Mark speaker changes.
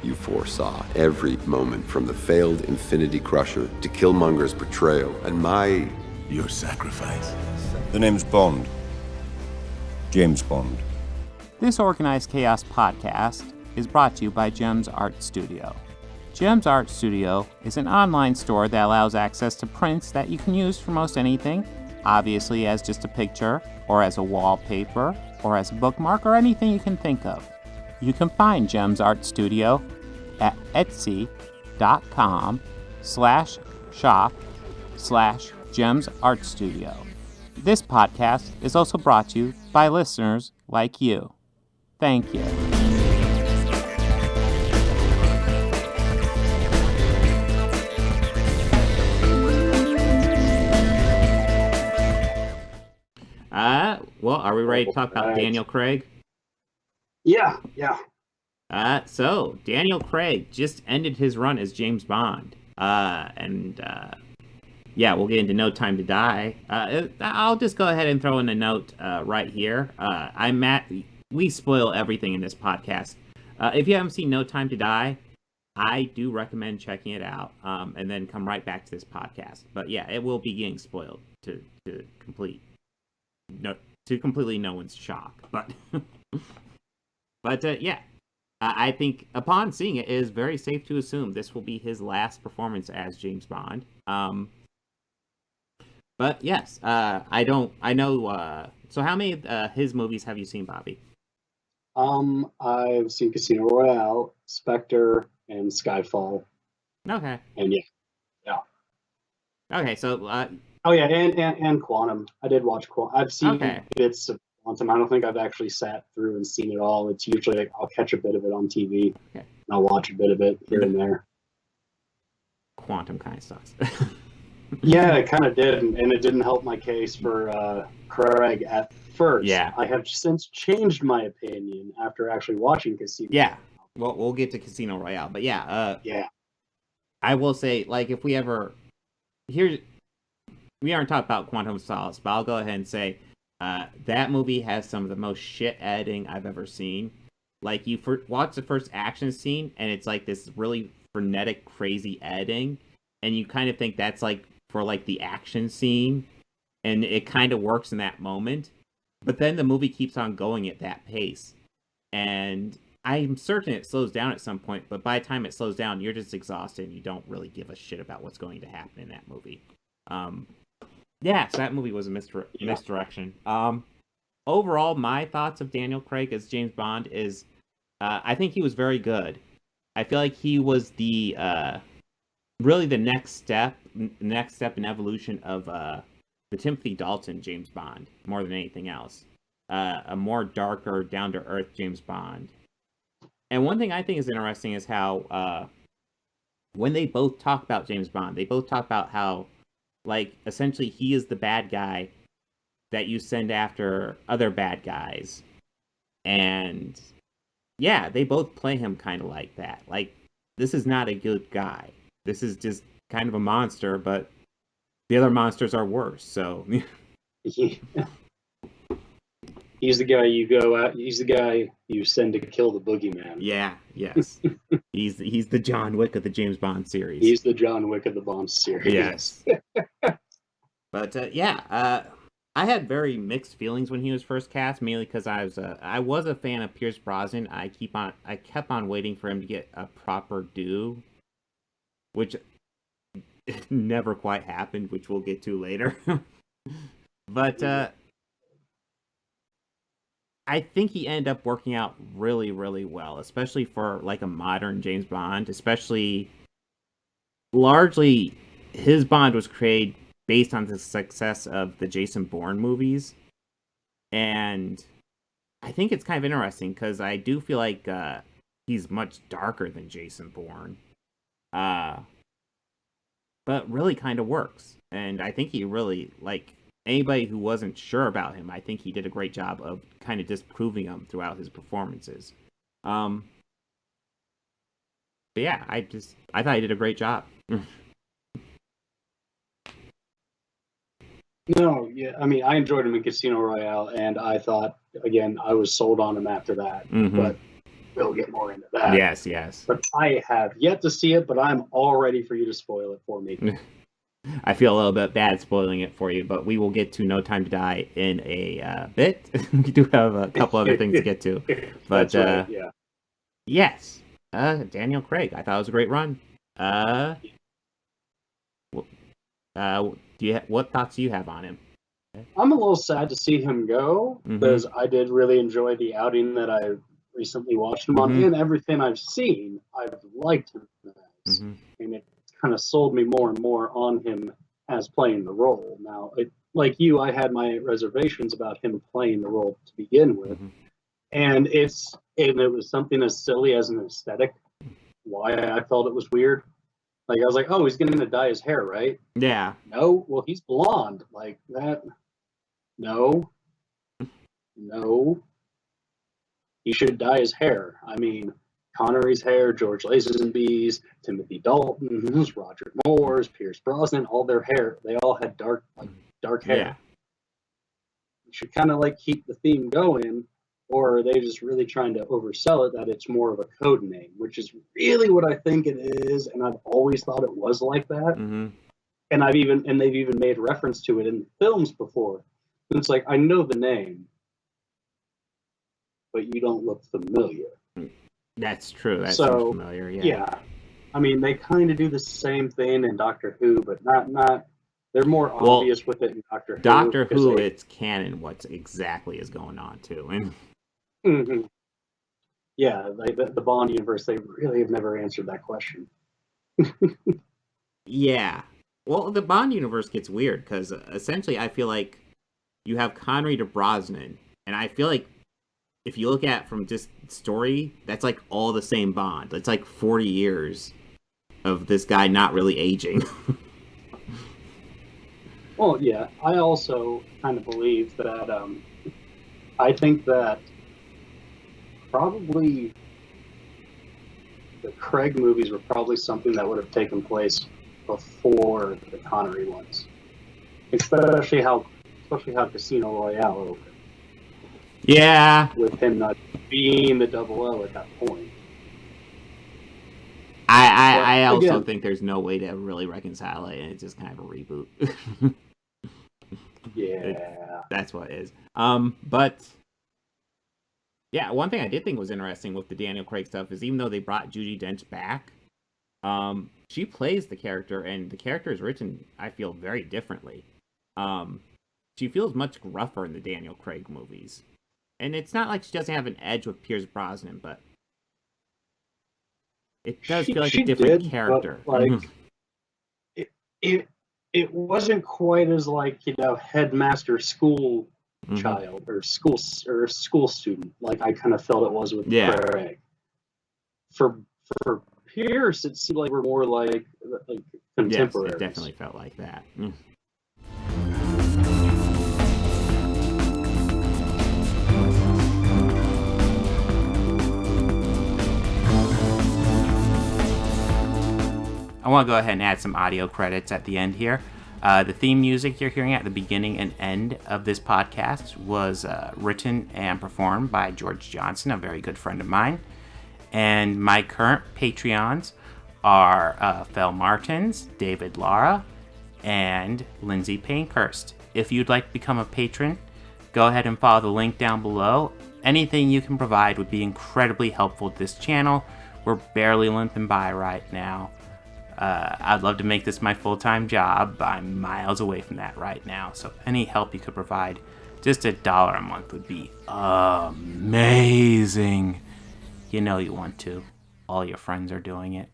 Speaker 1: You foresaw every moment from the failed Infinity Crusher to Killmonger's betrayal, and
Speaker 2: Your sacrifice.
Speaker 3: The name's Bond. James Bond.
Speaker 4: This Organized Chaos podcast is brought to you by JEMS Art Studio. JEMS Art Studio is an online store that allows access to prints that you can use for most anything, obviously as just a picture, or as a wallpaper, or as a bookmark, or anything you can think of. You can find JEMS Art Studio at etsy.com/shop/JEMS Art Studio. This podcast is also brought to you by listeners like you. Thank you. Well, are we ready to talk about Daniel Craig?
Speaker 5: Yeah.
Speaker 4: So Daniel Craig just ended his run as James Bond. We'll get into No Time to Die. I'll just go ahead and throw in a note right here. We spoil everything in this podcast. If you haven't seen No Time to Die, I do recommend checking it out, and then come right back to this podcast. But yeah, it will be getting spoiled to completely no one's shock. But I think upon seeing it, it is very safe to assume this will be his last performance as James Bond. But yes, I know. So how many of his movies have you seen, Bobby?
Speaker 5: I've seen Casino Royale, Spectre, and Skyfall.
Speaker 4: Okay.
Speaker 5: And yeah.
Speaker 4: Okay, so.
Speaker 5: And Quantum. I did watch Quantum. I've seen bits of Quantum. I don't think I've actually sat through and seen it all. It's usually like I'll catch a bit of it on TV. Okay. And I'll watch a bit of it here and there.
Speaker 4: Quantum kind of sucks.
Speaker 5: Yeah, it kind of did, and it didn't help my case for Craig at first. Yeah. I have since changed my opinion after actually watching Casino.
Speaker 4: Yeah. Well, we'll get to Casino Royale, but yeah. I will say, like, if we ever we aren't talking about Quantum of Solace, but I'll go ahead and say that movie has some of the most shit editing I've ever seen. Like, you watch the first action scene, and it's like this really frenetic, crazy editing, and you kind of think that's like for like the action scene, and it kind of works in that moment. But then the movie keeps on going at that pace, and I'm certain it slows down at some point. But by the time it slows down, you're just exhausted, and you don't really give a shit about what's going to happen in that movie. So that movie was a misdirection. Overall, my thoughts of Daniel Craig as James Bond is, I think he was very good. I feel like he was the really the next step in evolution of the Timothy Dalton James Bond more than anything else. A more darker, down to earth James Bond. And one thing I think is interesting is how when they both talk about James Bond, they both talk about how, like, essentially he is the bad guy that you send after other bad guys. And yeah, they both play him kind of like that. Like, this is not a good guy. This is just kind of a monster, but the other monsters are worse, so...
Speaker 5: He's the guy you go out. He's the guy you send to kill the boogeyman.
Speaker 4: Yeah, yes. He's the John Wick of the James Bond series.
Speaker 5: He's the John Wick of the Bond series.
Speaker 4: Yes. But I had very mixed feelings when he was first cast, mainly because I was a fan of Pierce Brosnan. I kept on waiting for him to get a proper due, which never quite happened, which we'll get to later. But I think he ended up working out really, really well, especially for like a modern James Bond. Especially, largely, his Bond was created based on the success of the Jason Bourne movies, and I think it's kind of interesting because I do feel like he's much darker than Jason Bourne, but really kind of works. And I think he really, like, anybody who wasn't sure about him, I think he did a great job of kind of disproving him throughout his performances. But yeah, I thought he did a great job.
Speaker 5: No, yeah, I mean, I enjoyed him in Casino Royale, and I thought, again, I was sold on him after that.
Speaker 4: Mm-hmm.
Speaker 5: But will get more into that.
Speaker 4: Yes.
Speaker 5: But I have yet to see it, but I'm all ready for you to spoil it for me.
Speaker 4: I feel a little bit bad spoiling it for you, but we will get to No Time to Die in a bit. We do have a couple other things to get to. But,
Speaker 5: That's right, yeah.
Speaker 4: Yes. Daniel Craig. I thought it was a great run. What thoughts do you have on him?
Speaker 5: I'm a little sad to see him go, because I did really enjoy the outing that I recently watched him on, and everything I've seen, I've liked him as. And it kind of sold me more and more on him as playing the role. Now, like you, I had my reservations about him playing the role to begin with, and it was something as silly as an aesthetic. Why I felt it was weird. Like, I was like, oh, he's going to dye his hair, right?
Speaker 4: Yeah.
Speaker 5: No, well, he's blonde. Like that. No. He should dye his hair. I mean, Connery's hair, George Lazenby's, Timothy Dalton's, Roger Moore's, Pierce Brosnan, all their hair, they all had dark hair.
Speaker 4: Yeah.
Speaker 5: You should kind of like keep the theme going, or are they just really trying to oversell it that it's more of a code name, which is really what I think it is, and I've always thought it was like that. And they've even made reference to it in films before. And it's like, I know the name, but you don't look familiar.
Speaker 4: That's true. That sounds familiar.
Speaker 5: Yeah. I mean, they kind of do the same thing in Doctor Who, but not. They're more obvious with it in Doctor Who.
Speaker 4: Doctor Who, it's canon. What exactly is going on too?
Speaker 5: Yeah, like the Bond universe, they really have never answered that question.
Speaker 4: Yeah. Well, the Bond universe gets weird because essentially, I feel like you have Connery to Brosnan, and I feel like if you look at from just story, that's like all the same Bond. It's like 40 years of this guy not really aging.
Speaker 5: Well, yeah, I also kind of believe that I think that probably the Craig movies were probably something that would have taken place before the Connery ones, especially how Casino Royale opened.
Speaker 4: Yeah,
Speaker 5: with him not being the 00 at that point.
Speaker 4: I also think there's no way to really reconcile it, and it's just kind of a reboot.
Speaker 5: Yeah,
Speaker 4: that's what it is. But yeah, one thing I did think was interesting with the Daniel Craig stuff is even though they brought Judi Dench back, she plays the character, and the character is written, I feel, very differently. She feels much gruffer in the Daniel Craig movies. And it's not like she doesn't have an edge with Pierce Brosnan, but it does feel like a different character.
Speaker 5: But, like, it wasn't quite as like, headmaster school child or school student like I kind of felt it was with Craig. For Pierce, it seemed like we're more like contemporaries.
Speaker 4: Yes, it definitely felt like that. I want to go ahead and add some audio credits at the end here. The theme music you're hearing at the beginning and end of this podcast was written and performed by George Johnson, a very good friend of mine. And my current Patreons are Fel Martins, David Lara, and Lindsay Pankhurst. If you'd like to become a patron, go ahead and follow the link down below. Anything you can provide would be incredibly helpful to this channel. We're barely limping by right now. I'd love to make this my full-time job, but I'm miles away from that right now. So any help you could provide, just $1 a month would be amazing. You know you want to. All your friends are doing it.